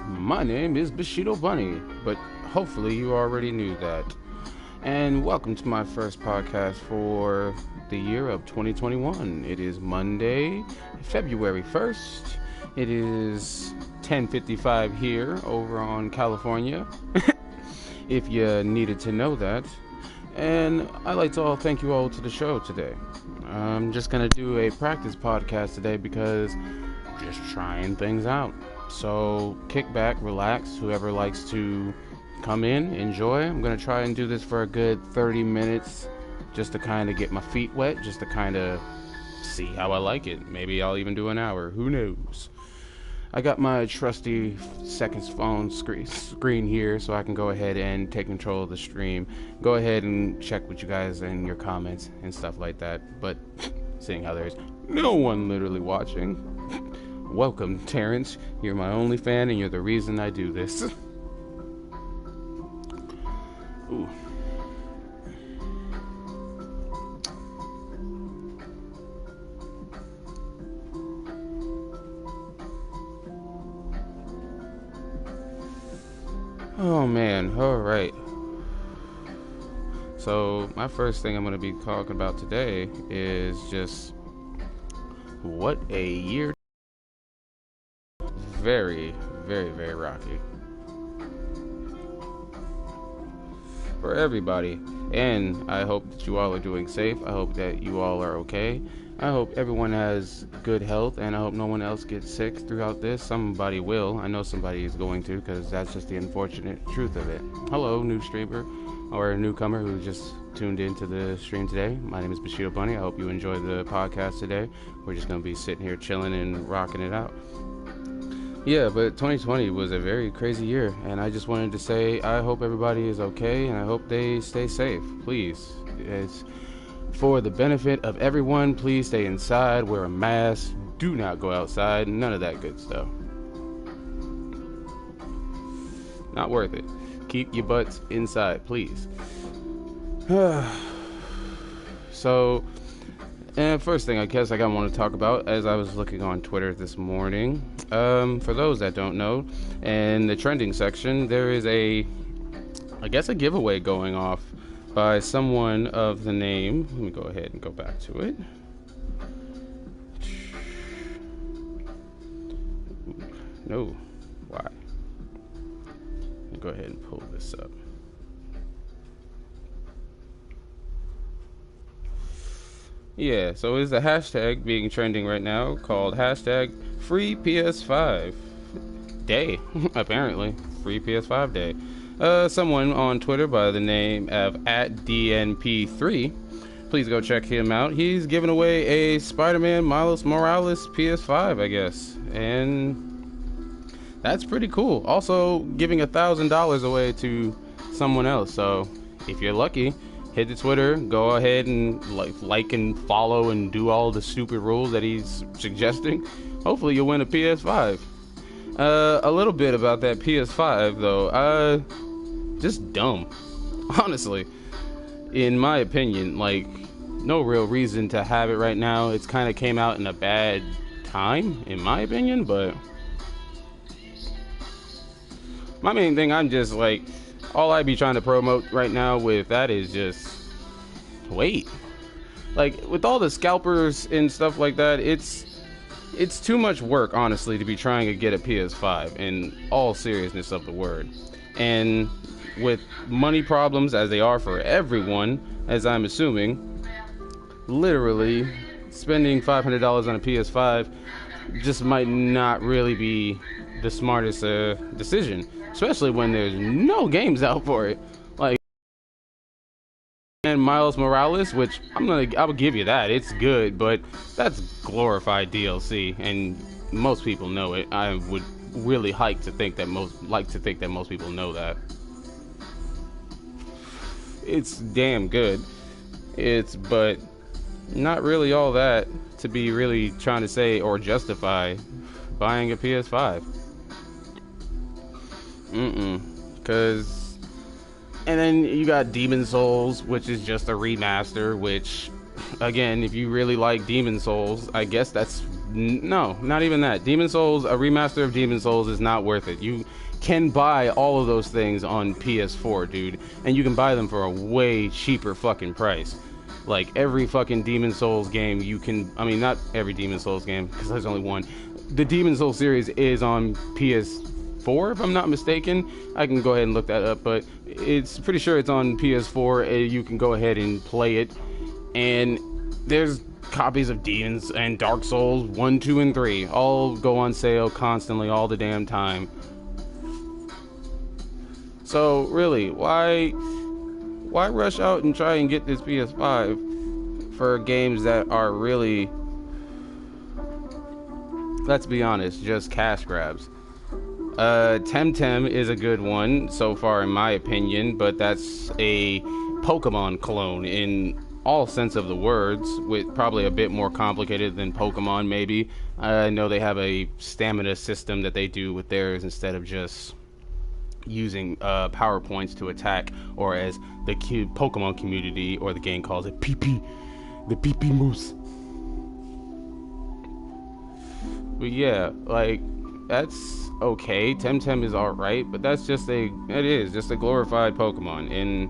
My name is Bushido Bunny, but hopefully you already knew that. And welcome to my first podcast for the year of 2021. It is Monday, February 1st. It is 10:55 here over on California, if you needed to know that. And I'd like to thank you all to the show today. I'm just going to do a practice podcast today because just trying things out. So kick back, relax, whoever likes to come in, enjoy. I'm going to try and do this for a good 30 minutes just to kind of get my feet wet, just to kind of see how I like it. Maybe I'll even do an hour, who knows. I got my trusty second phone screen here so I can go ahead and take control of the stream. Go ahead and check with you guys and your comments and stuff like that. But seeing how there's no one literally watching, welcome, Terrence. You're my only fan and you're the reason I do this. Ooh. Oh man, alright. So, my first thing I'm going to be talking about today is just what a year. Very, very, very rocky for everybody. And I hope that you all are doing safe. I hope that you all are okay. I hope everyone has good health, and I hope no one else gets sick throughout this. Somebody will. I know somebody is going to, because that's just the unfortunate truth of it. Hello, new streamer or a newcomer who just tuned into the stream today. My name is Bushido Bunny. I hope you enjoy the podcast today. We're just going to be sitting here chilling and rocking it out. Yeah, but 2020 was a very crazy year, and I just wanted to say I hope everybody is okay, and I hope they stay safe. Please. It's for the benefit of everyone, please stay inside, wear a mask, do not go outside, none of that good stuff. Not worth it. Keep your butts inside, please. So, first thing I guess I want to talk about, as I was looking on Twitter this morning, for those that don't know, in the trending section, there is a giveaway going off by someone of the name, let me go ahead and go back to it. No, why? Let me go ahead and pull this up. Yeah, so it's a hashtag being trending right now called hashtag free PS5 day, apparently, free PS5 day. Someone on Twitter by the name of @DNP3. Please go check him out. He's giving away a Spider-Man Miles Morales PS5, I guess. And that's pretty cool. Also giving $1,000 away to someone else. So if you're lucky, hit the Twitter, go ahead and like and follow and do all the stupid rules that he's suggesting. Hopefully you'll win a PS5. A little bit about that PS5 though. Just dumb, honestly, in my opinion. Like, no real reason to have it right now. It's kind of came out in a bad time, in my opinion, but my main thing, I'm just like, all I be trying to promote right now with that is just wait. Like, with all the scalpers and stuff like that, it's too much work, honestly, to be trying to get a PS5 in all seriousness of the word. And with money problems as they are for everyone, as I'm assuming, literally spending $500 on a PS5 just might not really be the smartest decision, especially when there's no games out for it. Like, and Miles Morales, which I'll give you that, it's good, but that's glorified DLC, and most people know it. I would really like to think that most people know that. It's damn good. But not really all that to be really trying to say or justify buying a PS5. Cause, and then you got Demon Souls, which is just a remaster, which, again, if you really like Demon Souls, I guess that's No, not even that. Demon Souls, a remaster of Demon Souls is not worth it. You can buy all of those things on PS4, dude, and you can buy them for a way cheaper fucking price. Like every fucking Demon Souls game you can, I mean, not every Demon Souls game because there's only one. The Demon Souls series is on PS4 if I'm not mistaken. I can go ahead and look that up, but it's pretty sure it's on PS4. You can go ahead and play it, and there's copies of Demons and Dark Souls 1, 2, and 3 all go on sale constantly all the damn time. So really, why rush out and try and get this PS5 for games that are really, let's be honest, just cash grabs? Temtem is a good one so far in my opinion, but that's a Pokemon clone in all sense of the words, with probably a bit more complicated than Pokemon maybe. I know they have a stamina system that they do with theirs instead of just using power points to attack, or as the Pokemon community or the game calls it, PP, the PP moose. But yeah, like, that's okay. Temtem is alright, but that's just it is just a glorified Pokemon, and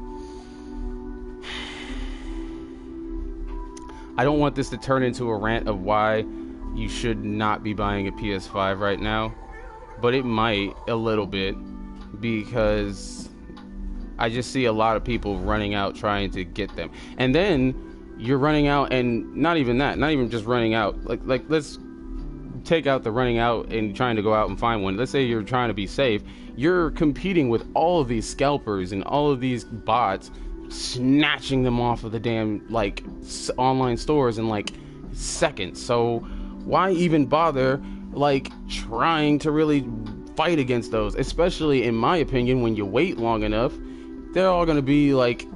I don't want this to turn into a rant of why you should not be buying a PS5 right now, but it might a little bit, because I just see a lot of people running out trying to get them. And then you're running out, and not even that, not even just running out. Like let's take out the running out and trying to go out and find one. Let's say you're trying to be safe. You're competing with all of these scalpers and all of these bots, snatching them off of the damn like online stores in like seconds. So why even bother like trying to really fight against those? Especially in my opinion, when you wait long enough, they're all going to be like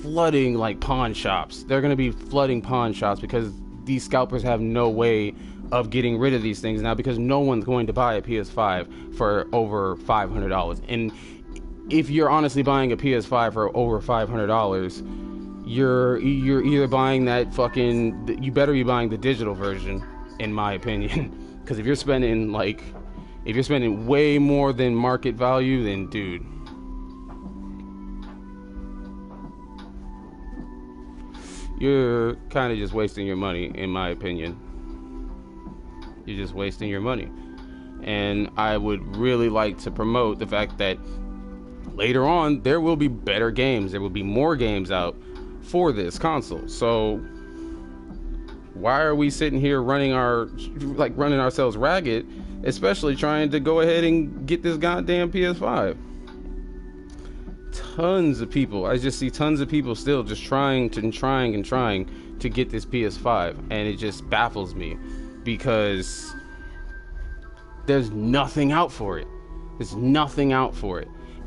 flooding like pawn shops. They're going to be flooding pawn shops because these scalpers have no way of getting rid of these things now, because no one's going to buy a PS5 for over $500. And if you're honestly buying a PS5 for over $500, you're either buying that fucking, you better be buying the digital version, in my opinion. Because if you're spending way more than market value, then dude, you're kind of just wasting your money, in my opinion. You're just wasting your money. And I would really like to promote the fact that later on there will be better games. There will be more games out for this console. So why are we sitting here running ourselves ragged, especially trying to go ahead and get this goddamn PS5? Tons of people, I just see tons of people still just trying to get this PS5, and it just baffles me, because there's nothing out for it.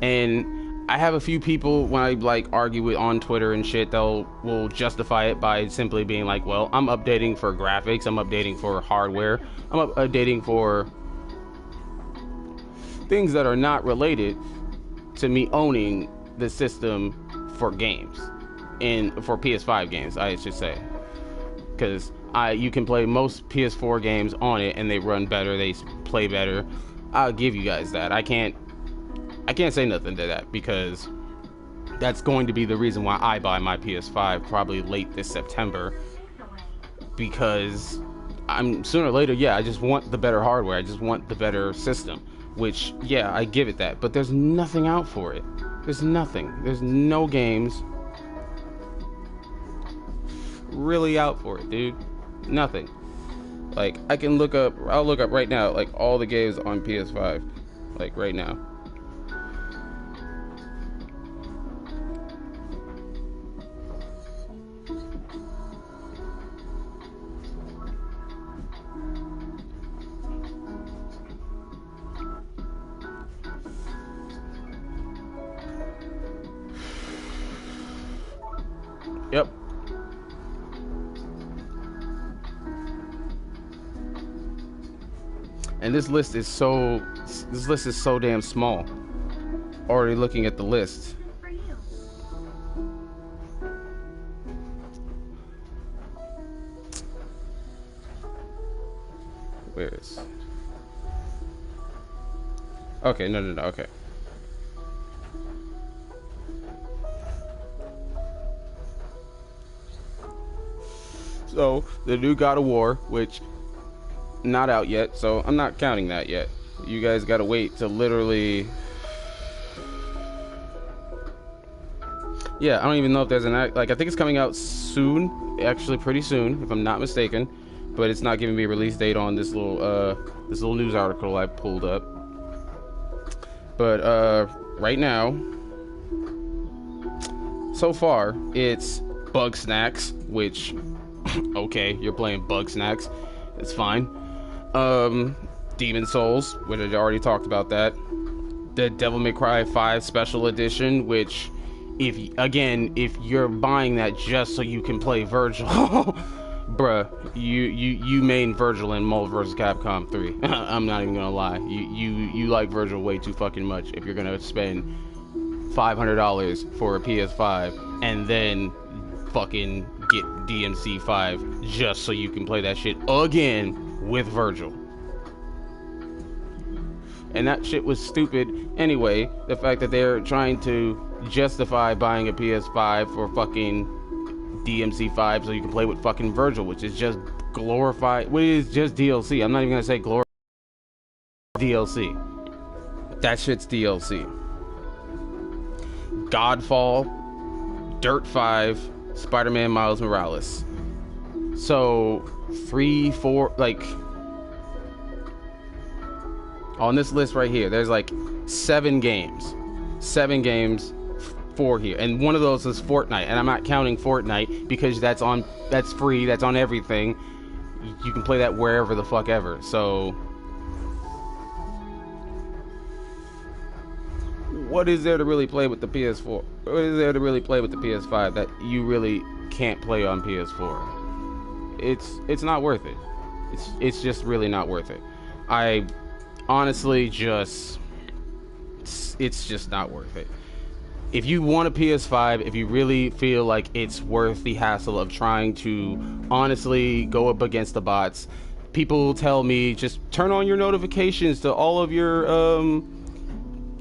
And I have a few people, when I like argue with on Twitter and shit, will justify it by simply being like, well, I'm updating for graphics, I'm updating for hardware, I'm updating for things that are not related to me owning the system for games, and for PS5 games, I should say, because you can play most PS4 games on it and they run better, they play better. I'll give you guys that. I can't say nothing to that, because that's going to be the reason why I buy my PS5 probably late this September, because I'm sooner or later, I just want the better hardware, I just want the better system, which I give it that, but there's nothing out for it. There's nothing. There's no games really out for it, dude. Nothing. Like, I'll look up right now, like, all the games on PS5, like, right now. Yep. And this list is so damn small. Already looking at the list. Where is? Okay, no, okay. So the new God of War, which not out yet, so I'm not counting that yet. You guys gotta wait to literally. Yeah, I don't even know if there's an like. I think it's coming out soon, actually pretty soon, if I'm not mistaken. But it's not giving me a release date on this little news article I pulled up. But right now, so far it's Bugsnax, which okay, you're playing Bugsnax, it's fine. Demon's Souls, which I already talked about that. The Devil May Cry 5 Special Edition, which if you're buying that just so you can play Virgil, bruh, you main Virgil in Marvel vs. Capcom 3. I'm not even gonna lie. You like Virgil way too fucking much if you're gonna spend $500 for a PS5 and then fucking get DMC5 just so you can play that shit again with Virgil. And that shit was stupid anyway. The fact that they're trying to justify buying a PS5 for fucking DMC5 so you can play with fucking Virgil, which is just glorified. Well, it is just DLC. I'm not even gonna say glorified DLC. That shit's DLC. Godfall, Dirt 5, Spider-Man Miles Morales. So 3, 4, like on this list right here, there's like 7 games for here, and one of those is Fortnite, and I'm not counting Fortnite because that's free, that's on everything. You can play that wherever the fuck ever. So what is there to really play with the PS4? What is there to really play with the PS5 that you really can't play on PS4? It's not worth it. It's just really not worth it. I honestly it's just not worth it. If you want a PS5, if you really feel like it's worth the hassle of trying to honestly go up against the bots, people tell me just turn on your notifications to all of your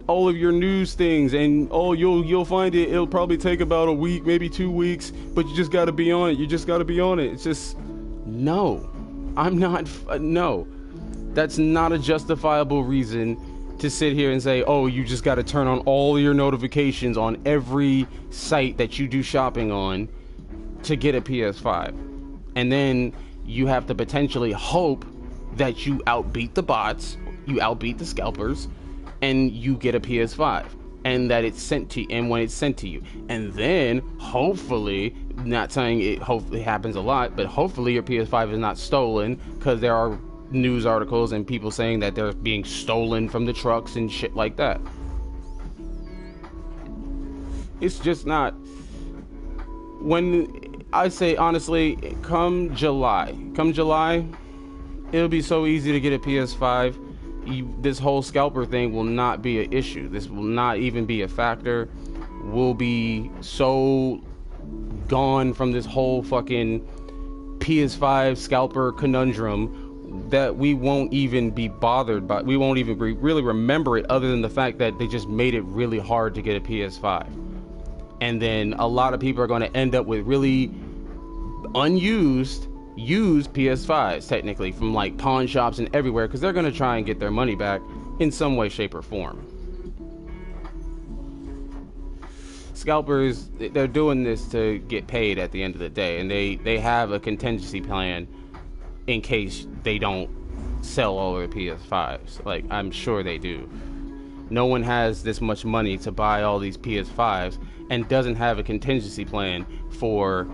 news things, and you'll find it'll probably take about a week, maybe 2 weeks, but you just got to be on it. It's just no. No. That's not a justifiable reason to sit here and say, oh, you just got to turn on all your notifications on every site that you do shopping on to get a PS5. And then you have to potentially hope that you outbeat the bots, you outbeat the scalpers, and you get a PS5. And that it's sent to you, and when it's sent to you. And then, hopefully, not saying it hopefully happens a lot, but hopefully your PS5 is not stolen, because there are news articles and people saying that they're being stolen from the trucks and shit like that. It's just not. When I say honestly, come July, it'll be so easy to get a PS5. This whole scalper thing will not be an issue. This will not even be a factor. We'll be so gone from this whole fucking PS5 scalper conundrum that we won't even be bothered by. We won't even really remember it, other than the fact that they just made it really hard to get a PS5. And then a lot of people are going to end up with really used PS5s, technically, from like pawn shops and everywhere, because they're going to try and get their money back in some way, shape, or form. Scalpers, they're doing this to get paid at the end of the day, and they have a contingency plan in case they don't sell all their PS5s. Like, I'm sure they do. No one has this much money to buy all these PS5s and doesn't have a contingency plan for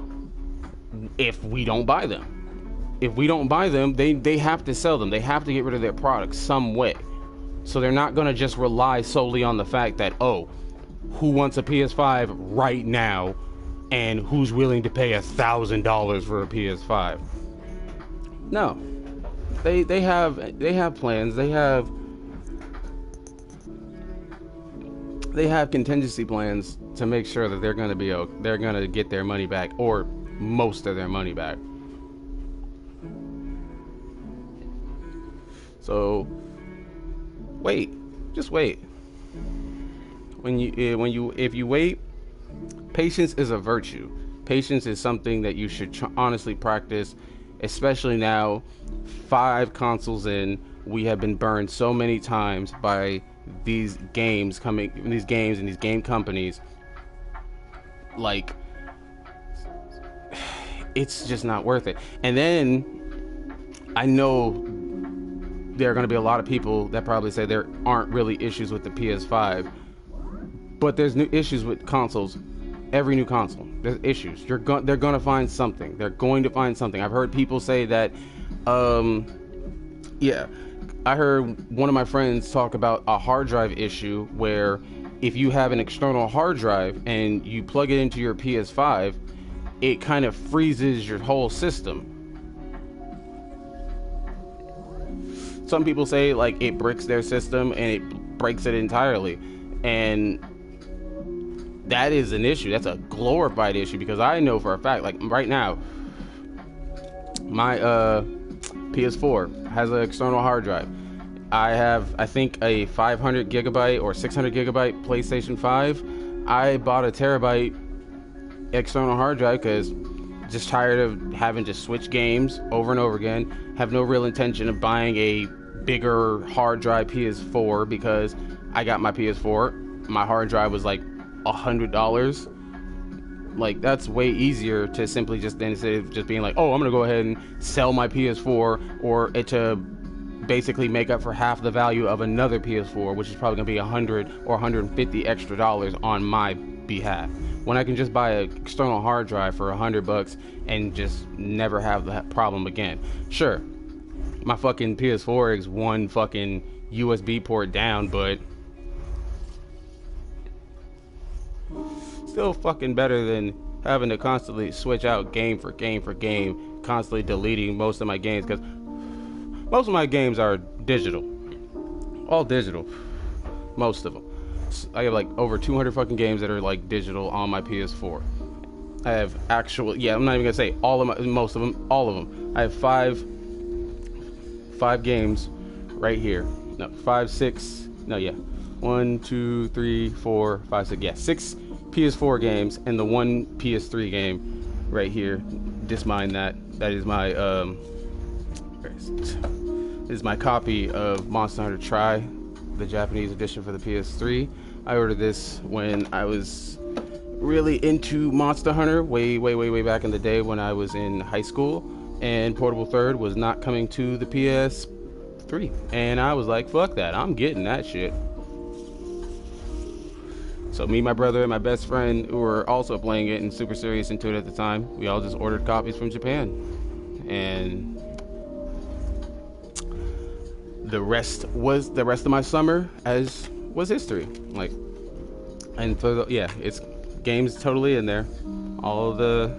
if we don't buy them. If we don't buy them, they have to sell them. They have to get rid of their products some way. So they're not going to just rely solely on the fact that, oh, who wants a PS5 right now and who's willing to pay $1,000 for a PS5. No, they have plans. They have contingency plans to make sure that they're gonna get their money back, or most of their money back. So wait, just wait. If you wait, patience is a virtue. Patience is something that you should honestly practice, especially now, 5 consoles in. We have been burned so many times by these games and these game companies. Like, it's just not worth it. And then I know there are going to be a lot of people that probably say there aren't really issues with the PS5, but there's new issues with consoles. Every new console, there's issues. They're going to find something. They're going to find something. I've heard people say that. Yeah, I heard one of my friends talk about a hard drive issue where if you have an external hard drive and you plug it into your PS5, it kind of freezes your whole system. Some people say like it bricks their system and it breaks it entirely, and that is an issue. That's a glorified issue, because I know for a fact, like right now, my PS4 has an external hard drive. I have, I think, a 500 gigabyte or 600 gigabyte PlayStation 5. I bought a terabyte external hard drive because just tired of having to switch games over and over again. Have no real intention of buying a bigger hard drive PS4 because I got my PS4. My hard drive was like $100. Like, that's way easier to simply just, instead of just being like, oh, I'm gonna go ahead and sell my PS4 or it to basically make up for half the value of another PS4, which is probably gonna be $100 or $150 extra on my behalf, when I can just buy an external hard drive for $100 and just never have that problem again. Sure, my fucking PS4 is one fucking USB port down, but still fucking better than having to constantly switch out game for game for game, constantly deleting most of my games, because most of my games are digital. All digital. Most of them. I have like over 200 fucking games that are like digital on my PS4. I have actual, yeah, I'm not even gonna say all of them, most of them, all of them. I have five games right here. No, 5, 6, no, yeah. 1, 2, 3, 4, 5, 6, yeah, 6 PS4 games and the one PS3 game right here. Just mind that. That is my this is my copy of Monster Hunter Tri, the Japanese edition for the PS3. I ordered this when I was really into Monster Hunter way back in the day when I was in high school, and Portable Third was not coming to the PS3, and I was like, fuck that, I'm getting that shit. So me, my brother, and my best friend, who were also playing it and super serious into it at the time, we all just ordered copies from Japan. And the rest of my summer as was history. Like, and so yeah, it's games totally in there. All of the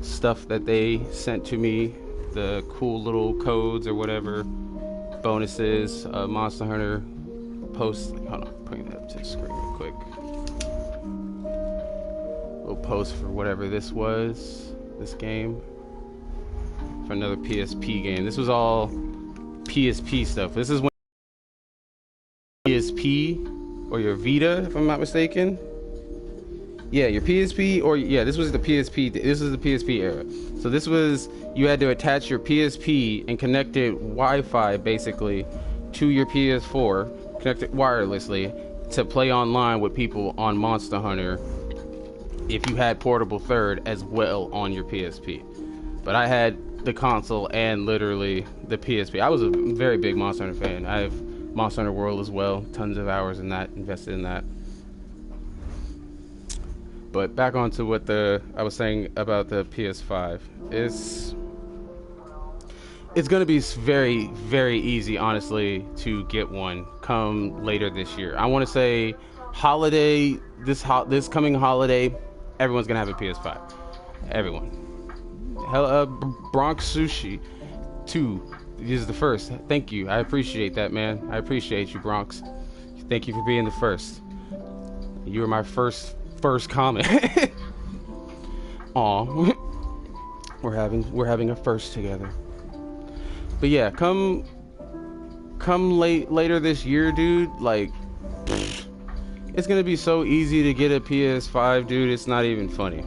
stuff that they sent to me, the cool little codes or whatever, bonuses, Monster Hunter post. Hold on, bring that up to the screen real quick. Little post for whatever this was, this game, for another PSP game. This was all PSP stuff. This is when PSP or your Vita, if I'm not mistaken. Yeah, your PSP, or yeah, this was the PSP. This is the PSP era. So this was, you had to attach your PSP and connect it Wi-Fi basically to your PS4, connect it wirelessly to play online with people on Monster Hunter. If you had Portable Third as well on your PSP, but I had the console and literally the PSP. I was a very big Monster Hunter fan. I have Monster Hunter World as well. Tons of hours in that, invested in that. But back onto what I was saying about the PS5. It's going to be very easy, honestly, to get one come later this year. I want to say holiday, this coming holiday, everyone's going to have a PS5. Everyone. Bronx Sushi 2 is the first. Thank you. I appreciate that, man. I appreciate you, Bronx. Thank you for being the first. You were my first comment. Aw. We're having a first together. But yeah, come come later this year, dude, like, it's gonna be so easy to get a PS5, dude. It's not even funny.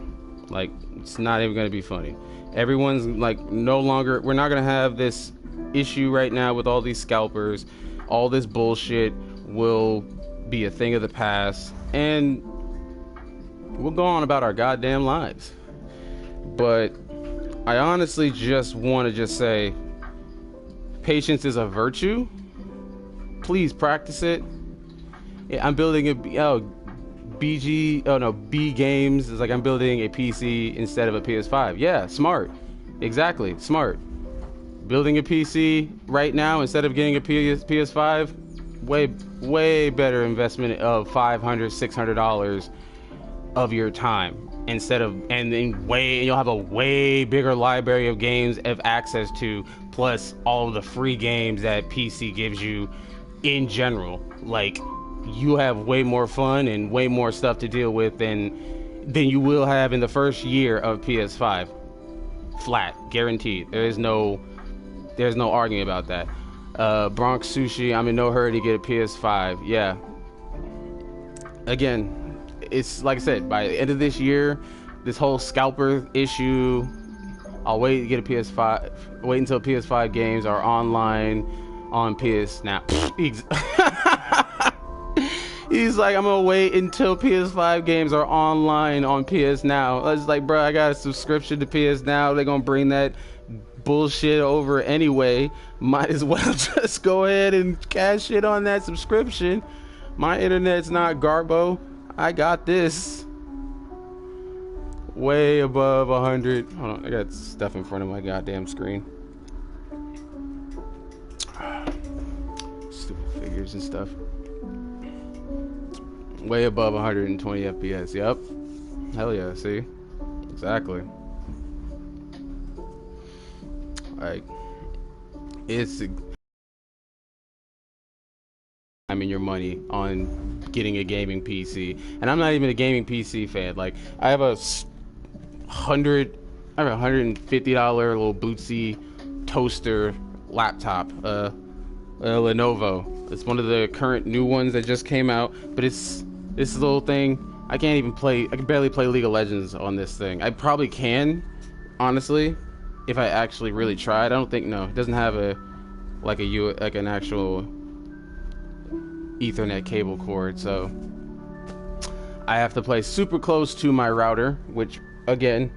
Like, it's not even gonna be funny. Everyone's like, no longer, we're not gonna have this issue right now with all these scalpers. All this bullshit will be a thing of the past, and we'll go on about our goddamn lives. But I honestly just want to just say, patience is a virtue. Please practice it. I'm building a B games is like I'm building a PC instead of a PS5. Yeah, smart. Exactly, smart. Building a PC right now instead of getting a PS5, way better investment of $500, $600 of your time instead of, and then you'll have a way bigger library of games of access to, plus all of the free games that PC gives you in general. Like, you have way more fun and way more stuff to deal with than you will have in the first year of PS5. Flat, guaranteed. There's no arguing about that. Bronx Sushi, I'm in no hurry to get a PS5. Yeah. Again, it's like I said, by the end of this year, this whole scalper issue, I'll wait to get a PS5. Wait until PS5 games are online on PS Now. He's like, I'm gonna wait until PS5 games are online on PS Now. I was like, bro, I got a subscription to PS Now. They're gonna bring that bullshit over anyway. Might as well just go ahead and cash it on that subscription. My internet's not Garbo. I got this. Way above 100. Hold on, I got stuff in front of my goddamn screen. Stupid figures and stuff. Way above 120 FPS. Yep. Hell yeah, see? Exactly. Like, it's, I mean, your money on getting a gaming PC. And I'm not even a gaming PC fan. Like, I have a $150 little Bootsy toaster laptop, a Lenovo. It's one of the current new ones that just came out, but it's this little thing. I can barely play League of Legends on this thing. I probably can, honestly, if I actually really tried. I don't think, no, it doesn't have an actual Ethernet cable cord, so I have to play super close to my router, which again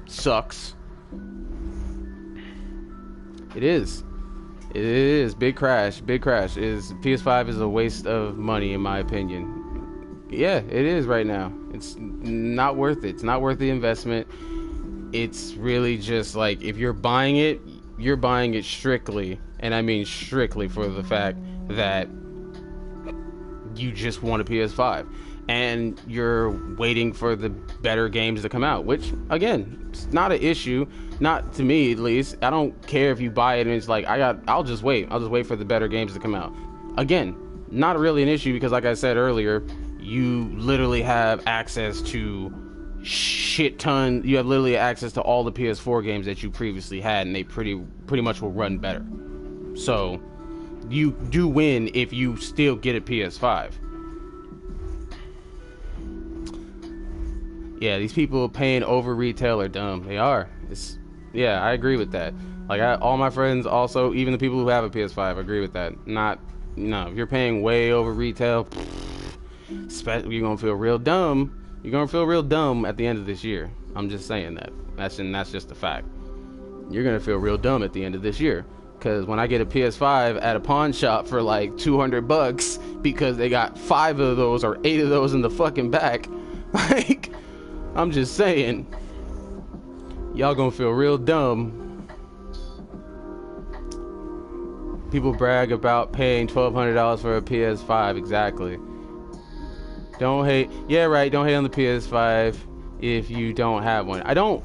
sucks. It is big crash. PS5 is a waste of money, in my opinion. Yeah, it is right now. It's not worth it. It's not worth the investment. It's really just like, if you're buying it, you're buying it strictly, and I mean strictly, for the fact that you just want a PS5 and you're waiting for the better games to come out, which again, it's not an issue, not to me at least. I don't care if you buy it and it's like, I'll just wait for the better games to come out. Again, not really an issue, because like I said earlier, you literally have access to you have literally access to all the PS4 games that you previously had, and they pretty much will run better. So you do win if you still get a PS5. Yeah, these people paying over retail are dumb. They are. Yeah, I agree with that. Like, all my friends also, even the people who have a PS5, agree with that. No, if you're paying way over retail, you're gonna feel real dumb. You're gonna feel real dumb at the end of this year. I'm just saying that. That's just a fact. You're gonna feel real dumb at the end of this year. Because when I get a PS5 at a pawn shop for like $200 because they got 5 of those or 8 of those in the fucking back, like, I'm just saying, y'all gonna feel real dumb. People brag about paying $1,200 for a PS5. Exactly. Don't hate. Yeah, right. Don't hate on the PS5 if you don't have one. I don't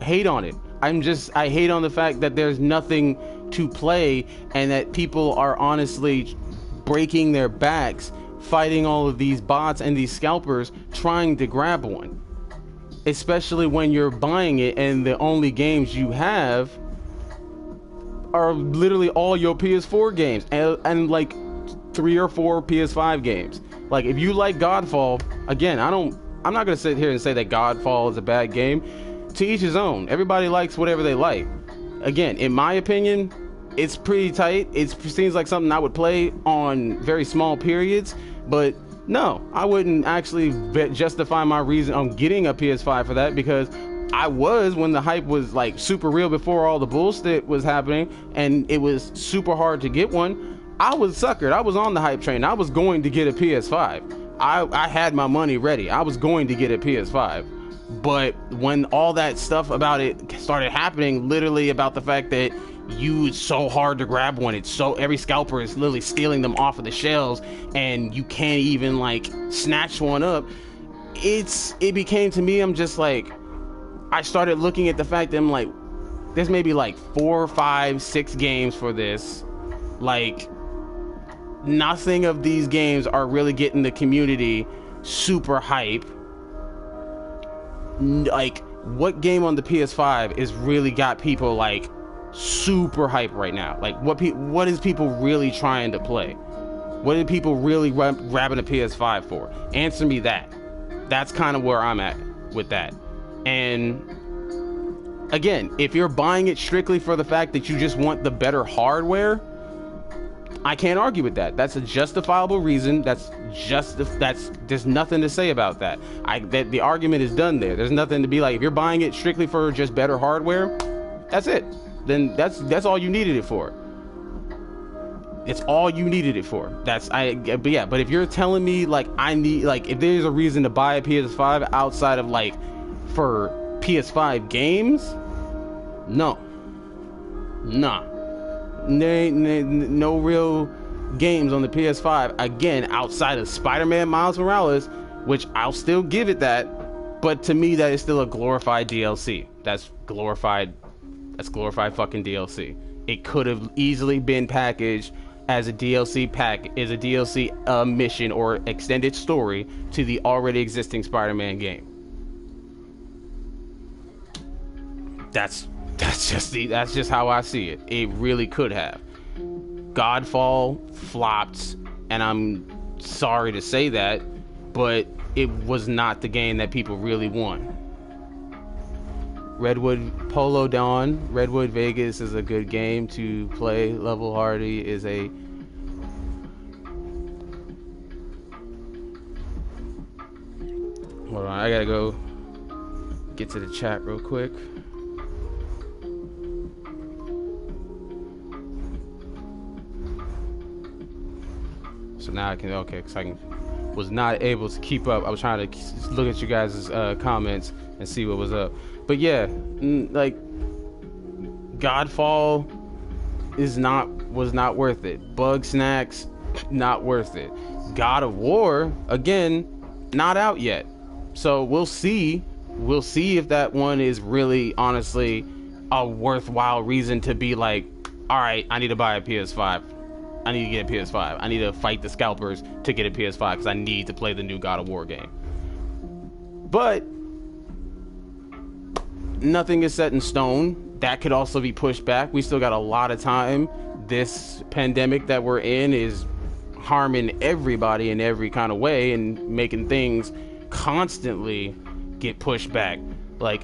hate on it. I hate on the fact that there's nothing to play, and that people are honestly breaking their backs fighting all of these bots and these scalpers trying to grab one. Especially when you're buying it and the only games you have are literally all your PS4 games and like 3 or 4 PS5 games. Like, if you like Godfall, again, I'm not gonna sit here and say that Godfall is a bad game. To each his own. Everybody likes whatever they like. Again, in my opinion, it's pretty tight. It seems like something I would play on very small periods, but no, I wouldn't actually justify my reason on getting a PS5 for that, because I was, when the hype was like super real before all the bullshit was happening and it was super hard to get one, I was suckered. I was on the hype train. I was going to get a PS5. I had my money ready. I was going to get a PS5. But when all that stuff about it started happening, literally about the fact that it's so hard to grab one, it's so, every scalper is literally stealing them off of the shelves and you can't even like snatch one up, it became, to me, I'm just like, I started looking at the fact that I'm like, there's maybe like 4, 5, 6 games for this. Like, nothing of these games are really getting the community super hype. Like, what game on the PS5 is really got people like super hype right now? Like, what is people really trying to play? What are people really grabbing a PS5 for? Answer me that. That's kind of where I'm at with that. And again, if you're buying it strictly for the fact that you just want the better hardware, I can't argue with that. That's a justifiable reason. That's there's nothing to say about that. The argument is done there. There's nothing to be like, if you're buying it strictly for just better hardware, that's it. Then that's all you needed it for. It's all you needed it for. But if you're telling me like if there's a reason to buy a PS5 outside of like for PS5 games, no. Nah. No real games on the PS5 again outside of Spider-Man Miles Morales, which I'll still give it that, but to me that is still a glorified DLC. That's glorified fucking DLC. It could have easily been packaged as a DLC mission or extended story to the already existing Spider-Man game. That's just how I see it. It really could have. Godfall flopped, and I'm sorry to say that, but it was not the game that people really want. Redwood Polo Dawn, Redwood Vegas is a good game to play. Level Hardy is a hold on, I gotta go get to the chat real quick. So now I can, okay, because was not able to keep up. I was trying to look at you guys' comments and see what was up. But yeah, like, Godfall was not worth it. Bugsnax, not worth it. God of War, again, not out yet. So we'll see if that one is really, honestly, a worthwhile reason to be like, all right, I need to buy a PS5. I need to get a PS5. I need to fight the scalpers to get a PS5 because I need to play the new God of War game. But nothing is set in stone. That could also be pushed back. We still got a lot of time. This pandemic that we're in is harming everybody in every kind of way and making things constantly get pushed back. Like,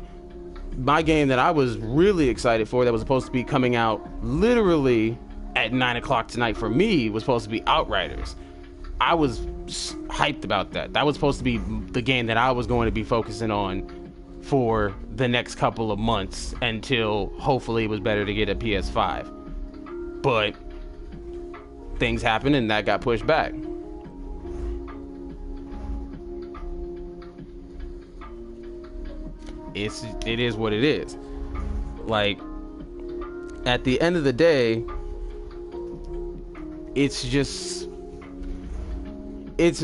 my game that I was really excited for, that was supposed to be coming out literally at 9 o'clock tonight for me, was supposed to be Outriders. I was hyped about that. That was supposed to be the game that I was going to be focusing on for the next couple of months until hopefully it was better to get a PS5. But things happened and that got pushed back. It is what it is. Like, at the end of the day, it's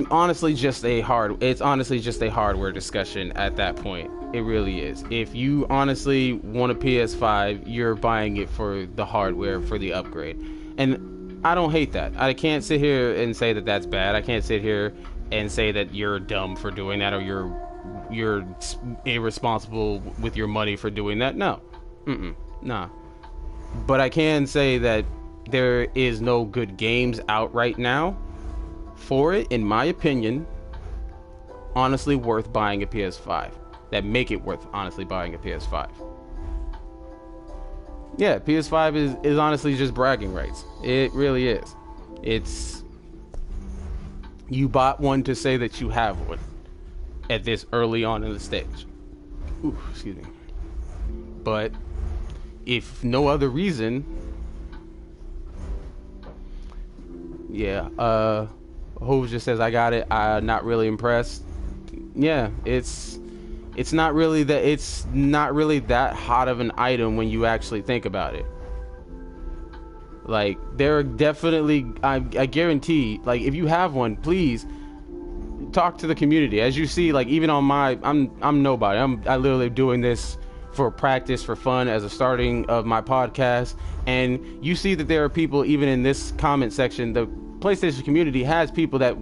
honestly just a hardware discussion at that point. It really is. If you honestly want a PS5, you're buying it for the hardware, for the upgrade. And I don't hate that. I can't sit here and say that that's bad. I can't sit here and say that you're dumb for doing that, or you're irresponsible with your money for doing that. No. Nah. But I can say that there is no good games out right now for it, in my opinion, honestly worth buying a PS5. That make it worth honestly buying a PS5. Yeah, PS5 is honestly just bragging rights. It really is. It's, you bought one to say that you have one at this early on in the stage. Ooh, excuse me. But if no other reason, yeah, Hove just says I got it. I'm not really impressed. Yeah, it's not really that hot of an item when you actually think about it. Like, there are definitely, I guarantee, like, if you have one, please talk to the community. As you see, like, even on my, I'm nobody. I literally doing this for practice, for fun, as a starting of my podcast. And you see that there are people, even in this comment section, the PlayStation community has people that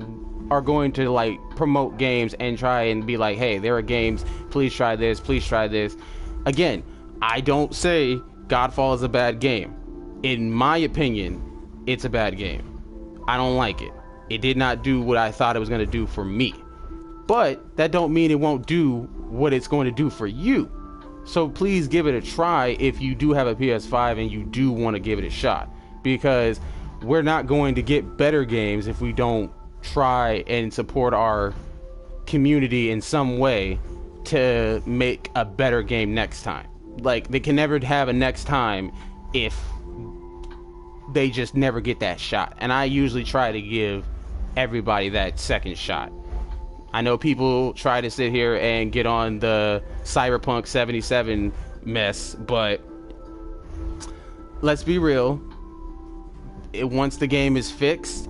are going to, like, promote games and try and be like, hey, there are games, please try this, please try this. Again, I don't say Godfall is a bad game. In my opinion, it's a bad game. I don't like it. It did not do what I thought it was going to do for me. But that don't mean it won't do what it's going to do for you. So please give it a try if you do have a PS5 and you do want to give it a shot. Because we're not going to get better games if we don't try and support our community in some way to make a better game next time. Like, they can never have a next time if they just never get that shot. And I usually try to give everybody that second shot. I know people try to sit here and get on the Cyberpunk 77 mess, but let's be real. Once the game is fixed,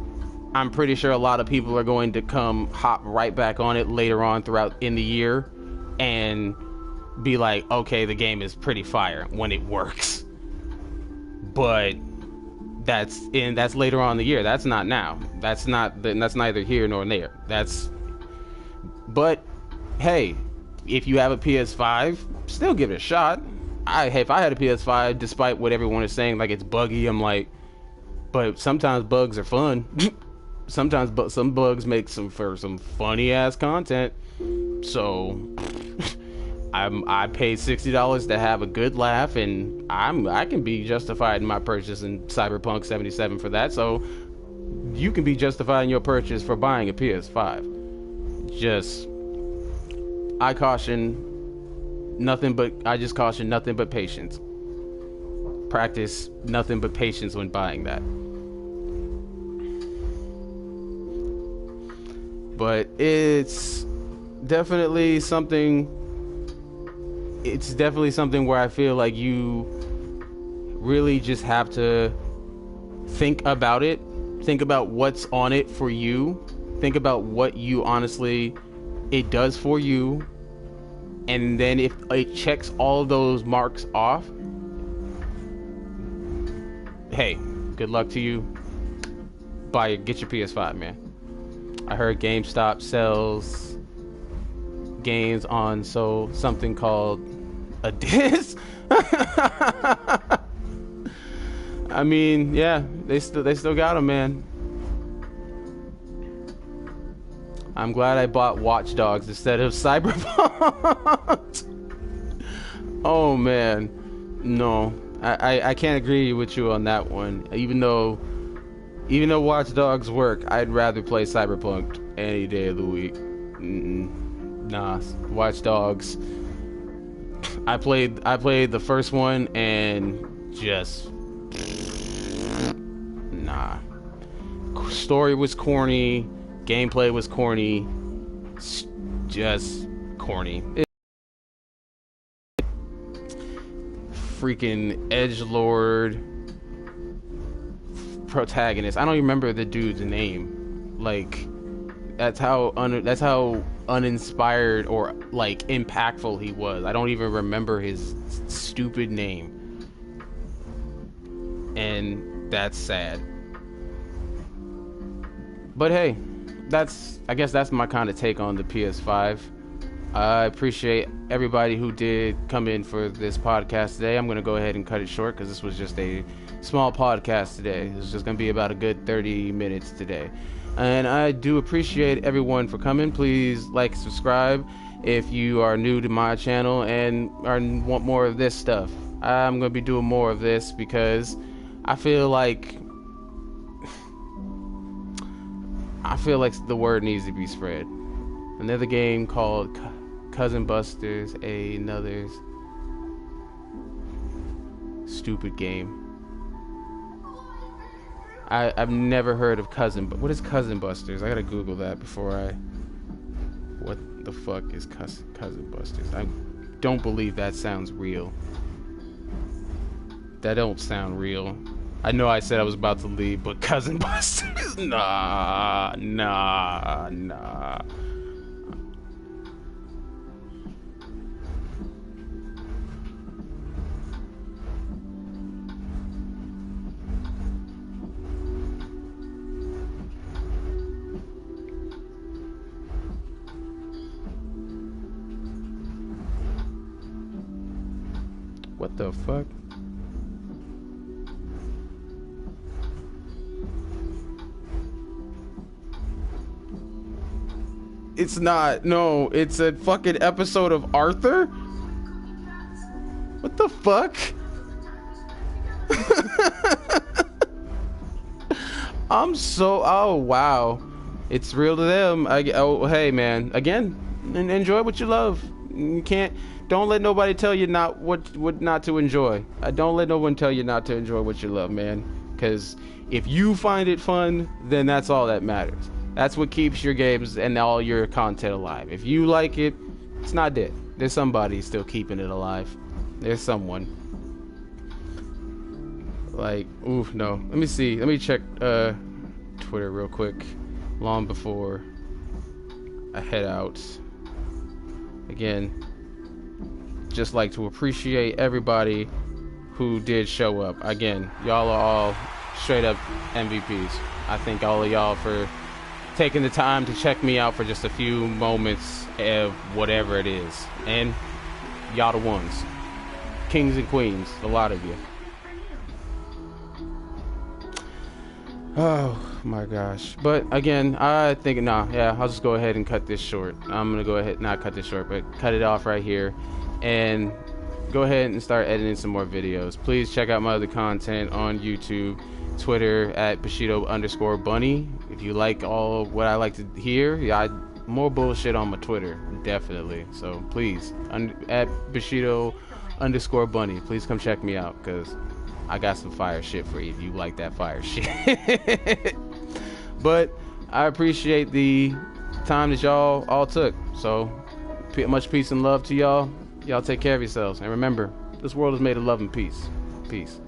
I'm pretty sure a lot of people are going to hop right back on it later on throughout in the year and be like, okay, the game is pretty fire when it works. But that's later on in the year. That's not now. That's neither here nor there. But hey, if you have a PS5, still give it a shot. If I had a PS5, despite what everyone is saying, like it's buggy, I'm like, but sometimes bugs are fun. Sometimes some bugs make for some funny ass content. So I paid $60 to have a good laugh, and I can be justified in my purchase in Cyberpunk 77 for that. So you can be justified in your purchase for buying a PS5. Just I caution nothing but patience. Practice nothing but patience when buying that. But it's definitely something where I feel like you really just have to think about it. Think about what's on it for you. Think about what you honestly it does for you. And then if it checks all of those marks off, hey, good luck to you. Get your PS5, man. I heard GameStop sells games on something called a disc. I mean, yeah, they still got them, man. I'm glad I bought Watch Dogs instead of Cyberpunk. Oh man, no, I can't agree with you on that one. Even though Watch Dogs work, I'd rather play Cyberpunk any day of the week. Nah, Watch Dogs. I played the first one and just nah. Story was corny, gameplay was corny, just corny. Freaking edgelord protagonist. I don't even remember the dude's name. Like, that's how uninspired or like impactful he was. I don't even remember his stupid name, and that's sad. But hey, I guess that's my kind of take on the PS5. I appreciate everybody who did come in for this podcast today. I'm going to go ahead and cut it short because this was just a small podcast today. It's just going to be about a good 30 minutes today. And I do appreciate everyone for coming. Please like, subscribe if you are new to my channel and want more of this stuff. I'm going to be doing more of this because I feel like the word needs to be spread. Another game called Cousin Busters, another stupid game. I've never heard of but what is Cousin Busters? I gotta Google that before what the fuck is Cousin Busters? I don't believe that sounds real. That don't sound real. I know I said I was about to leave, but Cousin Busters? Nah. What the fuck? It's not. No, it's a fucking episode of Arthur? What the fuck? Oh wow. It's real to them. Hey man, again, enjoy what you love. Don't let nobody tell you what not to enjoy. Don't let no one tell you not to enjoy what you love, man. Because if you find it fun, then that's all that matters. That's what keeps your games and all your content alive. If you like it, it's not dead. There's somebody still keeping it alive. There's someone. Like, oof, no. Let me see. Let me check Twitter real quick. Long before I head out. Again, just like to appreciate everybody who did show up. Again, y'all are all straight up MVPs. I thank all of y'all for taking the time to check me out for just a few moments of whatever it is. And y'all the ones. Kings and queens, a lot of you. Oh my gosh. But again, I think, I'll just go ahead and cut this short. I'm gonna go ahead, not cut this short, but cut it off right here and go ahead and start editing some more videos. Please check out my other content on YouTube, Twitter at Bushido_bunny. If you like all what I like to hear, more bullshit on my Twitter, definitely. So please, at Bushido_bunny, please come check me out, because I got some fire shit for you if you like that fire shit. But I appreciate the time that y'all all took. So much peace and love to y'all. Y'all take care of yourselves. And remember, this world is made of love and peace. Peace.